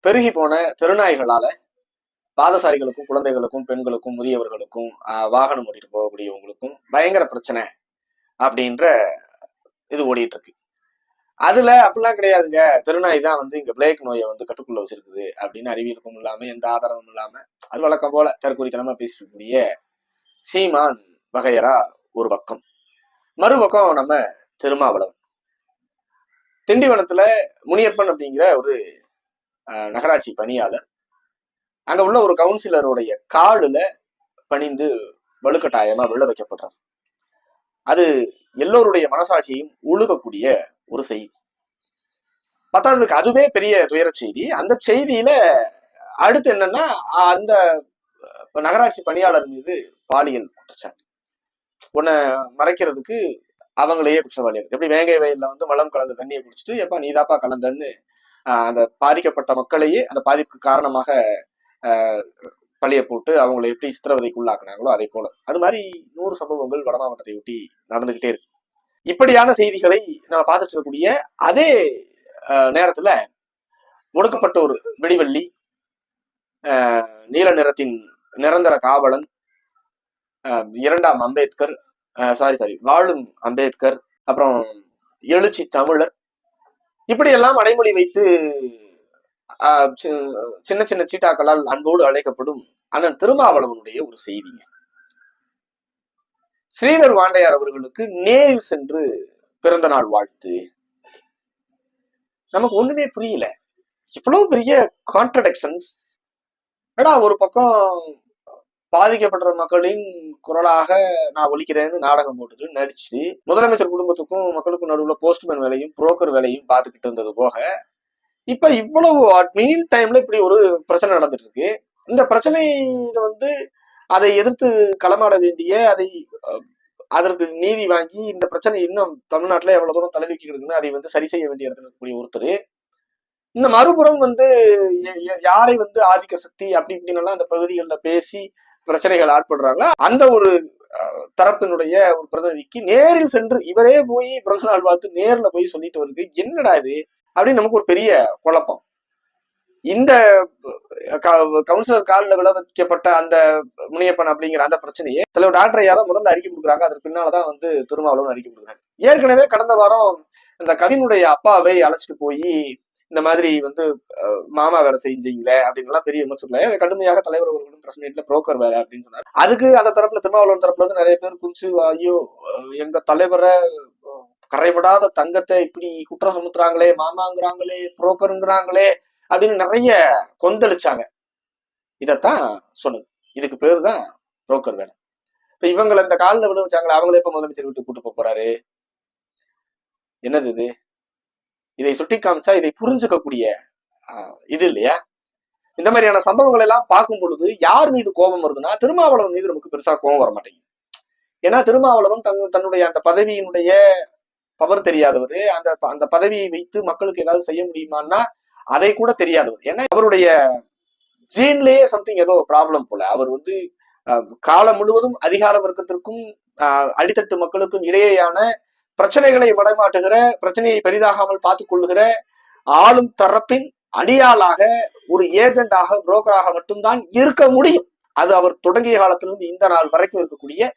பெருகி போன தெருநாய்களால பாதசாரிகளுக்கும் குழந்தைகளுக்கும் பெண்களுக்கும் முதியவர்களுக்கும் வாகனம் ஓட்டிட்டு போகக்கூடியவங்களுக்கும் பயங்கர பிரச்சனை அப்படின்ற இது ஓடிட்டு இருக்கு. அதுல அப்படிலாம் கிடையாதுங்க, தெருநாய் தான் வந்து இங்க பிளேக் நோயை வந்து கட்டுக்குள்ள வச்சிருக்குது அப்படின்னு அறிவியலுக்கும் இல்லாம எந்த ஆதாரமும் இல்லாம அது வழக்கம் போல தற்கொலைத்தனமா பேசிட்டு இருக்கக்கூடிய சீமான் வகையரா ஒரு பக்கம், மறுபக்கம் நம்ம திருமாவளவன். திண்டிவனத்துல முனியப்பன் அப்படிங்கிற ஒரு நகராட்சி பணியாளர் அங்க உள்ள ஒரு கவுன்சிலருடைய காலுல பணிந்து வலுக்கட்டாயமா விழ வைக்கப்படுறார். அது எல்லோருடைய மனசாட்சியையும் உழுகக்கூடிய ஒரு செய்தி. பத்தாவதுக்கு அதுவே பெரிய துயர செய்தி. அந்த செய்தியில அடுத்து என்னன்னா, அந்த நகராட்சி பணியாளர் மீது பாலியல் குற்றச்சாட்டு. உன்னை மறைக்கிறதுக்கு அவங்களையே குற்றவாளிகள். எப்படி வேங்கை வயல்ல வந்து வளம் கலந்த தண்ணியை குடிச்சிட்டு எப்ப நீதாப்பா கலந்தன்னு அந்த பாதிக்கப்பட்ட மக்களையே அந்த பாதிப்புக்கு காரணமாக பழிய போட்டு அவங்களை எப்படி சித்திரவதைக்கு உள்ளாக்குனாங்களோ அதே போல அது மாதிரி 100 சம்பவங்கள் வட மாவட்டத்தை ஒட்டி நடந்துகிட்டே இருக்கு. இப்படியான செய்திகளை நம்ம பார்த்துட்டு இருக்கக்கூடிய அதே நேரத்துல ஒடுக்கப்பட்ட ஒரு விடிவெள்ளி, நீல நிறத்தின் நிரந்தர காவலன், 2ஆம் அம்பேத்கர், வாழும் அம்பேத்கர், அப்புறம் எழுச்சி தமிழர், இப்படி எல்லாம் அடைமொழி வைத்து சின்ன சின்ன சீட்டாக்களால் அன்போடு அழைக்கப்படும் அண்ணன் திருமாவளவனுடைய ஒரு செய்திங்க. ஸ்ரீதர் வாண்டையார் அவர்களுக்கு நேரில் சென்று பிறந்த நாள் வாழ்த்து. நமக்கு ஒண்ணுமே புரியல, இவ்வளவு பெரிய கான்ட்ரடிக்ஷன்ஸ். ஒரு பக்கம் பாதிக்கப்பட்ட மக்களின் குரலாக நான் ஒலிக்கிறேன்னு நாடகம் போட்டுட்டு நடிச்சு முதலமைச்சர் குடும்பத்துக்கும் மக்களுக்கும் நடுவுல போஸ்ட்மேன் வேலையும் புரோக்கர் வேலையும் பார்த்துக்கிட்டு இருந்தது போக, இப்ப இவ்வளவு மீன் டைம்ல இப்படி ஒரு பிரச்சனை நடந்துட்டு இருக்கு. இந்த பிரச்சனையில வந்து அதை எதிர்த்து களமாட வேண்டிய, அதற்கு நீதி வாங்கி இந்த பிரச்சனை இன்னும் தமிழ்நாட்டுல எவ்வளவு தூரம் தலைவிக்கு இருக்குன்னு அதை வந்து சரி செய்ய வேண்டிய இடத்துல இருக்கக்கூடிய ஒருத்தர், இந்த மறுபுறம் வந்து யாரை வந்து ஆதிக்க சக்தி அப்படி இப்படின்னு எல்லாம் அந்த பகுதிகளில் பேசி பிரச்சனைகள் ஆட்படுறாங்களா அந்த ஒரு தரப்பினுடைய ஒரு பிரதிநிதிக்கு நேரில் சென்று இவரே போய் பிறந்த நாள் வாழ்த்து நேர்ல போய் சொல்லிட்டு வருது. என்னடா இது அப்படின்னு நமக்கு ஒரு பெரிய குழப்பம். இந்த கவுன்சிலர் காலில் விழ வைக்கப்பட்ட அந்த முனியப்பன் அப்படிங்கிற அந்த பிரச்சனையே தலைவர் டாக்டர் ஐயா தான் முதல்ல அறிக்கை கொடுக்குறாங்க. அதற்கு பின்னால்தான் வந்து திருமாவளவன் அறிக்கை கொடுக்குறாங்க. ஏற்கனவே கடந்த வாரம் இந்த கவினுடைய அப்பாவை அழைச்சிட்டு போய் இந்த மாதிரி வந்து மாமா வேலை செஞ்சீங்களே அப்படின்னு எல்லாம் பெரிய விமர்சனம் கடுமையாக தலைவர் அவர்களும் பிரஸ் மீட்ல புரோக்கர் வேலை அப்படின்னு சொன்னார். அதுக்கு அந்த தரப்புல திருமாவளவன் தரப்புல இருந்து நிறைய பேர் குறிச்சு, ஐயோ எங்க தலைவரை கரைபடாத தங்கத்தை இப்படி குற்றம் சுமத்துறாங்களே, மாமாங்கிறாங்களே, புரோக்கருங்கிறாங்களே அப்படின்னு நிறைய கொந்தளிச்சாங்க. இதத்தான் சொன்னது. இதுக்கு பேரு தான் புரோக்கர் வேலை. இப்ப இவங்களை இந்த காலில் விட வச்சாங்களே, அவங்களே இப்ப முதலமைச்சர் வீட்டு கூட்டு போறாரு. என்னது இது? இதை சுட்டி காமிச்சா இதை புரிஞ்சுக்கக்கூடிய இது இல்லையா? இந்த மாதிரியான சம்பவங்கள் எல்லாம் பார்க்கும் பொழுது யார் மீது கோபம் வருதுன்னா திருமாவளவன் மீது நமக்கு பெருசா கோபம் வர மாட்டேங்குது. ஏன்னா திருமாவளவன் தன்னுடைய அந்த பதவியினுடைய பவர் தெரியாதவர், அந்த பதவியை வைத்து மக்களுக்கு ஏதாவது செய்ய முடியுமான்னா அதை கூட தெரியாதவர். ஏன்னா அவருடைய ஜீன்லயே சம்திங் ஏதோ ப்ராப்ளம் போல. அவர் வந்து காலம் முழுவதும் அதிகார வர்க்கத்திற்கும் அடித்தட்டு மக்களுக்கும் இடையேயான பிரச்சனைகளை மடைமாட்டுகிற, பிரச்சனையை பெரிதாகாமல் பார்த்துக் கொள்ளுகிற ஆளும் தரப்பின் அடியாளாக, ஒரு ஏஜெண்டாக, புரோக்கராக மட்டும்தான் இருக்க முடியும். அது அவர் தொடங்கிய காலத்திலிருந்து இந்த நாள் வரைக்கும் இருக்கக்கூடிய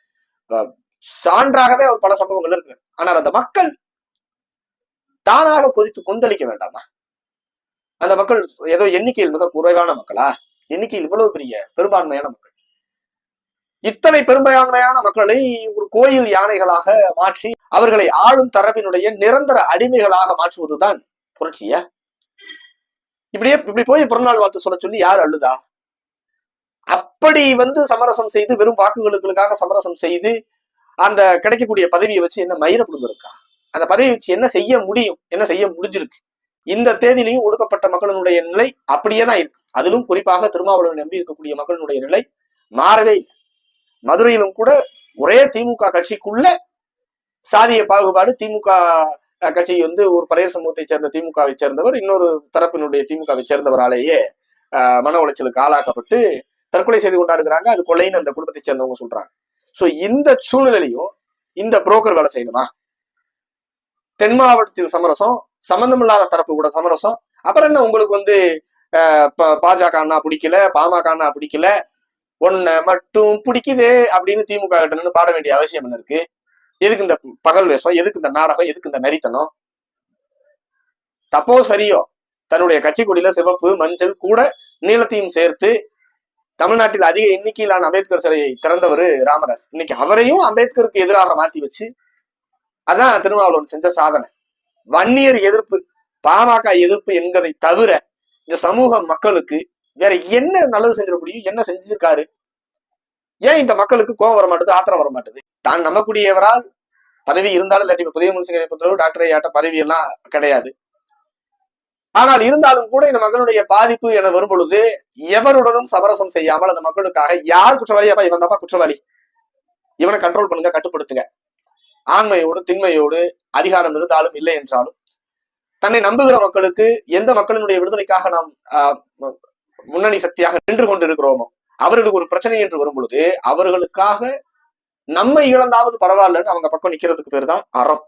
சான்றாகவே அவர் பல சம்பவங்கள் இருக்கு. ஆனால் அந்த மக்கள் தானாக கொதித்து கொந்தளிக்க வேண்டாமா? அந்த மக்கள் ஏதோ எண்ணிக்கையில் மிக குறைவான மக்களா? எண்ணிக்கையில் இவ்வளவு பெரிய பெரும்பான்மையான மக்கள், இத்தனை பெரும்பான்மையான மக்களை ஒரு கோயில் யானைகளாக மாற்றி அவர்களை ஆளும் தரப்பினுடைய நிரந்தர அடிமைகளாக மாற்றுவதுதான் புரட்சியா? இப்படி போய் பிறந்தநாள் வாழ்த்து சொல்ல சொல்லி யார் அழுதா? அப்படி வந்து சமரசம் செய்து, வெறும் வாக்குகளுக்காக சமரசம் செய்து அந்த கிடைக்கக்கூடிய பதவியை வச்சு என்ன மயிரப்படுது இருக்கா? அந்த பதவியை வச்சு என்ன செய்ய முடியும்? என்ன செய்ய முடிஞ்சிருக்கு? இந்த தேதியிலையும் ஒடுக்கப்பட்ட மக்களினுடைய நிலை அப்படியேதான் இருக்கு. அதிலும் குறிப்பாக திருமாவளவன் நம்பி இருக்கக்கூடிய மக்களினுடைய நிலை மாறவே இல்லை. மதுரையிலும் கூட ஒரே திமுக கட்சிக்குள்ள சாதிய பாகுபாடு. திமுக கட்சி வந்து ஒரு பரையர் சமூகத்தை சேர்ந்த திமுகவை சேர்ந்தவர் இன்னொரு தரப்பினுடைய திமுகவை சேர்ந்தவராலேயே மன உளைச்சலுக்கு ஆளாக்கப்பட்டு தற்கொலை செய்து கொண்டாருக்கிறாங்க. அது கொள்ளைன்னு அந்த குடும்பத்தை சேர்ந்தவங்க சொல்றாங்க. சோ இந்த சூழ்நிலையும் இந்த புரோக்கர் வேலை செய்யணுமா? தென் மாவட்டத்தில் சமரசம், சம்பந்தமில்லாத தரப்பு கூட சமரசம். அப்புறம் என்ன உங்களுக்கு வந்து பாஜக அண்ணா பிடிக்கல, பாமக அண்ணா பிடிக்கல, ஒன்ன மட்டும் பிடிக்குது அப்படின்னு திமுக கிட்ட நின்று பாட வேண்டிய அவசியம் என்ன இருக்கு? எதுக்கு இந்த பகல் வேஷம், எதுக்கு இந்த நாடகம், எதுக்கு இந்த நரித்தனம்? தப்போ சரியோ, தன்னுடைய கட்சி கொடியில சிவப்பு மஞ்சள் கூட நீளத்தையும் சேர்த்து தமிழ்நாட்டில் அதிக எண்ணிக்கையிலான அம்பேத்கர் சிலையை திறந்தவர் ராமதாஸ். இன்னைக்கு அவரையும் அம்பேத்கருக்கு எதிராக மாத்தி வச்சு, அதான் திருமாவளவன் செஞ்ச சாதனை. வன்னியர் எதிர்ப்பு, பாமக எதிர்ப்பு என்பதை தவிர இந்த சமூக மக்களுக்கு வேற என்ன நல்லது செஞ்சிட முடியும்? என்ன செஞ்சிருக்காரு? ஏன் இந்த மக்களுக்கு கோபம் வர மாட்டேது, ஆத்திரம் வர மாட்டேது? தான் நம்பக்கூடியவரால் பதவி இருந்தாலும் இல்லாட்டி புதிய முன்சிங்கரை பொறுத்தளவு டாக்டர் ஐயாட்ட பதவி எல்லாம் கிடையாது. ஆனால் இருந்தாலும் கூட இந்த மக்களுடைய பாதிப்பு என வரும் பொழுது எவருடனும் சமரசம் செய்யாமல் அந்த மக்களுக்காக யார் குற்றவாளியாப்பா, இவன் தாப்பா குற்றவாளி, இவனை கண்ட்ரோல் பண்ணுங்க, கட்டுப்படுத்துங்க, ஆண்மையோடு திண்மையோடு அதிகாரம் இருந்தாலும் இல்லை என்றாலும் தன்னை நம்புகிற மக்களுக்கு, எந்த மக்களினுடைய விடுதலைக்காக நாம் முன்னணி சக்தியாக நின்று கொண்டிருக்கிறோமோ அவர்களுக்கு ஒரு பிரச்சனை என்று வரும் பொழுது அவர்களுக்காக நம்மை இழந்தாவது பரவாயில்லன்னு அவங்க பக்கம் நிக்கிறதுக்கு பேர் தான் அறம்.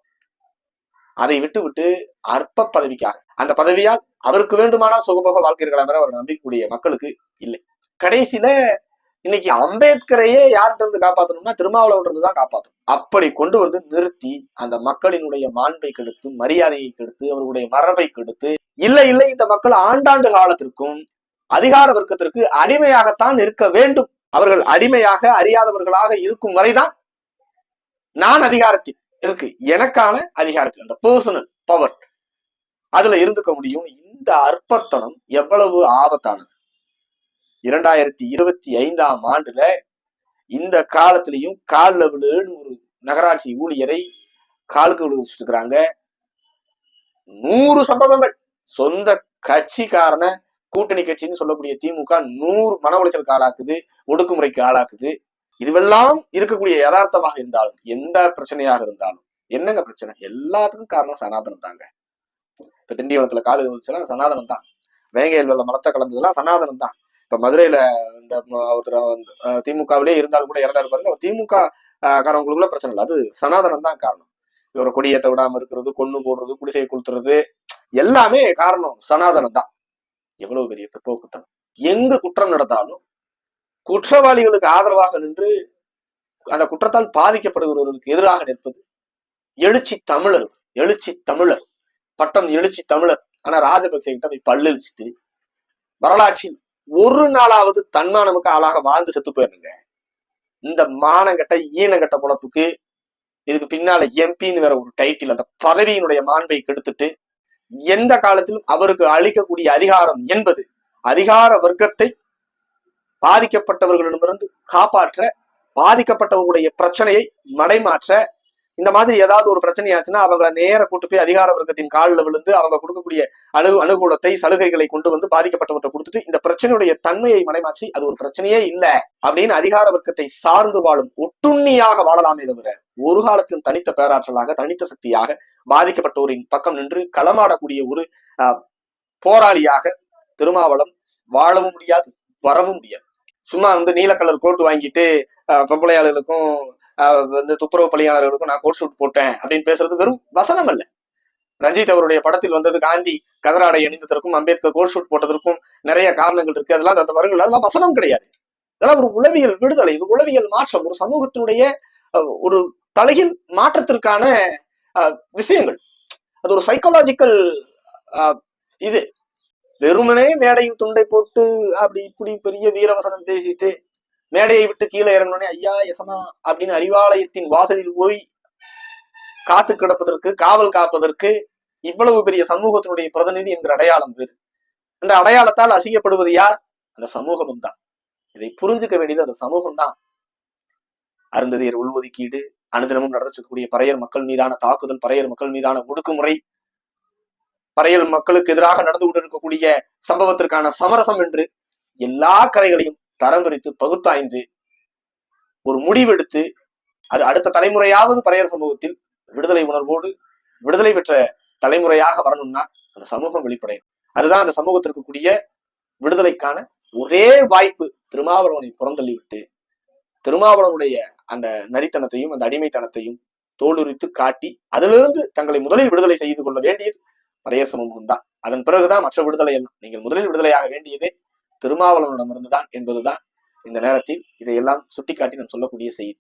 அதை விட்டு விட்டு அற்ப பதவிக்காக, அந்த பதவியால் அவருக்கு வேண்டுமானா சுகபோக வாழ்க்கை இருக்கலாம் அவர் நம்பிக்கூடிய மக்களுக்கு இல்லை. கடைசியில இன்னைக்கு அம்பேத்கரையே யார்கிட்ட இருந்து காப்பாற்றணும்னா திருமாவளவன் இருந்து தான் காப்பாற்றணும். அப்படி கொண்டு வந்து நிறுத்தி அந்த மக்களினுடைய மாண்பை கெடுத்து, மரியாதையை கெடுத்து, அவர்களுடைய மரபை கெடுத்து, இல்லை இல்லை இந்த மக்கள் ஆண்டாண்டு காலத்திற்கும் அதிகார வர்க்கத்திற்கு அடிமையாகத்தான் இருக்க வேண்டும், அவர்கள் அடிமையாக அறியாதவர்களாக இருக்கும் வரைதான் நான் அதிகாரத்தில் இருக்கு, எனக்கான அதிகாரத்தில் அந்த பர்சனல் பவர் அதுல இருந்துக்க முடியும். இந்த அற்பத்தனம் எவ்வளவு ஆபத்தானது! 2025ஆம் ஆண்டுல இந்த காலத்திலையும் காலில் விழுன்னு ஒரு நகராட்சி ஊழியரை காலுக்கு விழு வச்சுட்டு இருக்கிறாங்க. 100 சம்பவங்கள். சொந்த கட்சிக்காரன, கூட்டணி கட்சின்னு சொல்லக்கூடிய திமுக 100 மன உளைச்சலுக்கு ஆளாக்குது, ஒடுக்குமுறைக்கு ஆளாக்குது. இதுவெல்லாம் இருக்கக்கூடிய யதார்த்தமாக இருந்தாலும், எந்த பிரச்சனையாக இருந்தாலும், என்னங்க பிரச்சனை? எல்லாத்துக்கும் காரணம் சனாதனம் தாங்க. இப்ப திண்டிவனத்துல காலு வந்துச்சுன்னா சனாதனம் தான், வேங்கையல்ல மலத்தை கலந்ததுலாம் சனாதனம் தான். இப்ப மதுரையில இந்த திமுகவிலே இருந்தாலும் கூட இறந்தாரு பாருங்க, திமுக காரவங்களுக்குள்ள பிரச்சனை இல்லை, அது சனாதனம் தான் காரணம். இவரை கொடியேற்ற விடாம இருக்கிறது, கொண்டு போடுறது, குடிசையை கொளுத்துறது, எல்லாமே காரணம் சனாதனம் தான். எவ்வளவு பெரிய பிற்போக்குத்தனம்! எங்க குற்றம் நடந்தாலும் குற்றவாளிகளுக்கு ஆதரவாக நின்று அந்த குற்றத்தால் பாதிக்கப்படுகிறவர்களுக்கு எதிராக நிற்பது எழுச்சி தமிழர். எழுச்சி தமிழர் பட்டம் எழுச்சி தமிழர். ஆனா ராஜபக்சே கிட்ட போய் பல்லிழிச்சிட்டு வரலாற்றில் ஒரு நாளாவது தன்மானமுக்கு ஆளாக வாழ்ந்து செத்து போயிருங்க. இந்த மானங்கட்ட ஈனங்கட்ட பொழப்புக்கு இதுக்கு பின்னால எம்பின்னு வேற ஒரு டைட்டில், அந்த பதவியினுடைய மாண்பை கெடுத்துட்டு எந்த காலத்திலும் அவருக்கு அளிக்கக்கூடிய அதிகாரம் என்பது அதிகார வர்க்கத்தை பாதிக்கப்பட்டவர்களிடமிருந்து காப்பாற்ற, பாதிக்கப்பட்டவர்களுடைய பிரச்சனையை மடைமாற்ற. இந்த மாதிரி ஏதாவது ஒரு பிரச்சனையாச்சுன்னா அவங்களை நேர கூட்டு போய் அதிகார வர்க்கத்தின் காலில் விழுந்து அவங்க கொடுக்கக்கூடிய அனுகூலத்தை, சலுகைகளை கொண்டு வந்து பாதிக்கப்பட்டவற்றை கொடுத்துட்டு இந்த பிரச்சனையுடைய தன்மையை மடைமாற்றி அது ஒரு பிரச்சனையே இல்லை அப்படின்னு அதிகார வர்க்கத்தை சார்ந்து வாழும் ஒட்டுண்ணியாக வாழலாமே தவிர ஒரு காலத்திலும் தனித்த பேராற்றலாக, தனித்த சக்தியாக பாதிக்கப்பட்டோரின் பக்கம் நின்று களமாடக்கூடிய ஒரு போராளியாக திருமாவளவன் வாழவும் முடியாது, வரவும் முடியாது. சும்மா நீல கலர் கோட்டு வாங்கிட்டு பொம்பளையாளர்களுக்கும் துப்புரவு பணியாளர்களுக்கும் நான் கோட் ஷூட் போட்டேன் அப்படின்னு பேசுறது வெறும் வசனம் அல்ல. ரஞ்சித் அவருடைய படத்தில் வந்தது காந்தி கதராடை அணிந்ததற்கும் அம்பேத்கர் கோட் ஷூட் போட்டதற்கும் நிறைய காரணங்கள் இருக்கு. அதெல்லாம் அந்த வரங்கள், அதெல்லாம் வசனம் கிடையாது. அதெல்லாம் ஒரு உளவியல் விடுதலை, இது உளவியல் மாற்றம், ஒரு சமூகத்தினுடைய ஒரு தலையில் மாற்றத்திற்கான விஷயங்கள். அது ஒரு சைக்காலஜிக்கல் இது. வெறுமனே மேடையில் துண்டை போட்டு அப்படி இப்படி பெரிய வீரவசனம் பேசிட்டு மேடையை விட்டு கீழே இறங்கணுன்னே ஐயா எசமா அப்படின்னு அறிவாலயத்தின் வாசலில் போய் காத்து கிடப்பதற்கு, காவல் காப்பதற்கு இவ்வளவு பெரிய சமூகத்தினுடைய பிரதிநிதி என்கிற அடையாளம் வேறு. அந்த அடையாளத்தால் அசிங்கப்படுவது யார்? அந்த சமூகமும் தான். இதை புரிஞ்சுக்க வேண்டியது அந்த சமூகம் தான். அருந்ததியர் உள்ஒதுக்கீடு, அனுதினமும் நடத்தக்கூடிய பறையர் மக்கள் மீதான தாக்குதல், பறையர் மக்கள் மீதான ஒடுக்குமுறை, பறையல் மக்களுக்கு எதிராக நடந்து கொண்டிருக்கக்கூடிய சம்பவத்திற்கான சமரசம் என்று எல்லா கதைகளையும் தரம் பிரித்து பகுத்தாய்ந்து ஒரு முடிவெடுத்து அது அடுத்த தலைமுறையாவது பறையர் சமூகத்தில் விடுதலை உணர்வோடு விடுதலை பெற்ற தலைமுறையாக வரணும்னா அந்த சமூகம் வெளிப்படையும். அதுதான் அந்த சமூகத்திற்கு கூடிய விடுதலைக்கான ஒரே வாய்ப்பு. திருமாவளவனை புறந்தள்ளி விட்டு திருமாவளவனுடைய அந்த நரித்தனத்தையும் அந்த அடிமைத்தனத்தையும் தோலுரித்து காட்டி அதிலிருந்து தங்களை முதலில் விடுதலை செய்து கொள்ள வேண்டியது பறையர் சமூகம் தான். அதன் பிறகுதான் மற்ற விடுதலை எல்லாம். நீங்கள் முதலில் விடுதலையாக வேண்டியதே திருமாவளவனிடமிருந்துதான் என்பதுதான் இந்த நேரத்தில் இதையெல்லாம் சுட்டிக்காட்டி நாம் சொல்லக்கூடிய செய்தி.